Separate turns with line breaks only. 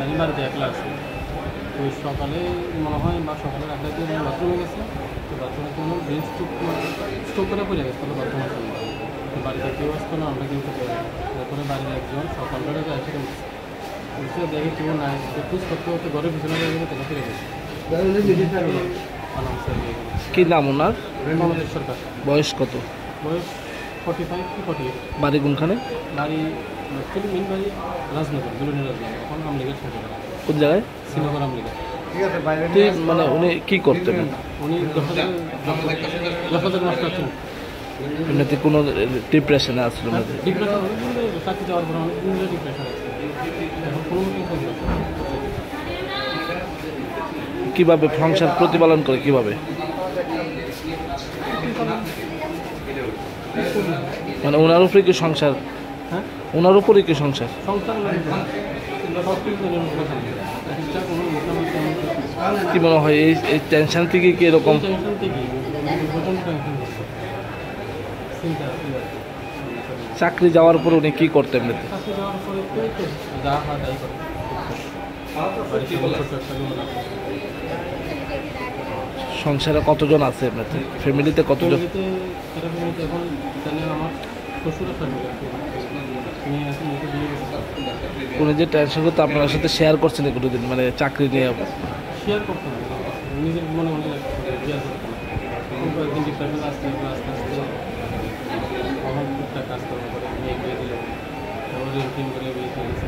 আমি বাড়িতে একলা আছি। তো সকালে মনে হয় বা সকালে রাখলে দিয়ে বাথরুমে গেছে। তো বাথরুমে কোনো ব্রেন স্ট্রোক করে পড়ে গেছে, তাহলে বাথরুমের জন্য। তো বাড়িতে কেউ আসতো না, আমরা কেউ করতে পারি। তারপরে বাড়ির একজন সকালবেলা এসে উঠছে, দেখে কেউ নাই, খোঁজ করতে করতে ঘরের পিছনে গেলে তাকে ফিরে গেছে।
কি নাম ওনার?
মনোজ সরকার।
বয়স কত?
বয়স 45 কি 48।
বাড়ি কোনখানে?
বাড়ি অ্যাকচুয়ালি মেন বাড়ি রাজনগর, বিলুনি রাজনগর। এখন আমলিগের সরকার।
কোন জায়গায়?
শ্রীনগর আমলিগা।
মানে উনি কি করতেন?
উনি দশাদের মাস্টার ছিলেন।
এমনিতে কোনো ডিপ্রেশনে আসলো না?
ডিপ্রেশন অনেকগুলো চাকরি যাওয়ার পরে অনেকগুলো ডিপ্রেশন আছে। এখন কোনো মতেই থাকবে না।
কিভাবে সংসার প্রতিপালন করে কিভাবে? মানে ওনার উপরে কি সংসার?
হ্যাঁ,
ওনার উপরে কি সংসার?
সংসার
কি মনে হয় এই টেনশন থেকে কি এরকম? চাকরি যাওয়ার পর উনি কি করতেন? এমনিতে সংসারে কতজন আছে এমনিতে? ফ্যামিলিতে কতজন?
এখন আমার শ্বশুরের ফ্যামিলি
উনি যে টেনশন করতে আপনার সাথে শেয়ার করছেন কোনো দিন, মানে চাকরি নিয়ে?
শেয়ার করতে হবে, নিজের মনে মনে শেয়ার করতে হবে। কয়েকদিন ডিপ্রেশন আসতে আস্তে আস্তে আমার টুকটাক কাজকর্ম করে মেয়ে বিয়ে দিল, ঋণ টিন করে বিয়ে দিয়েছে।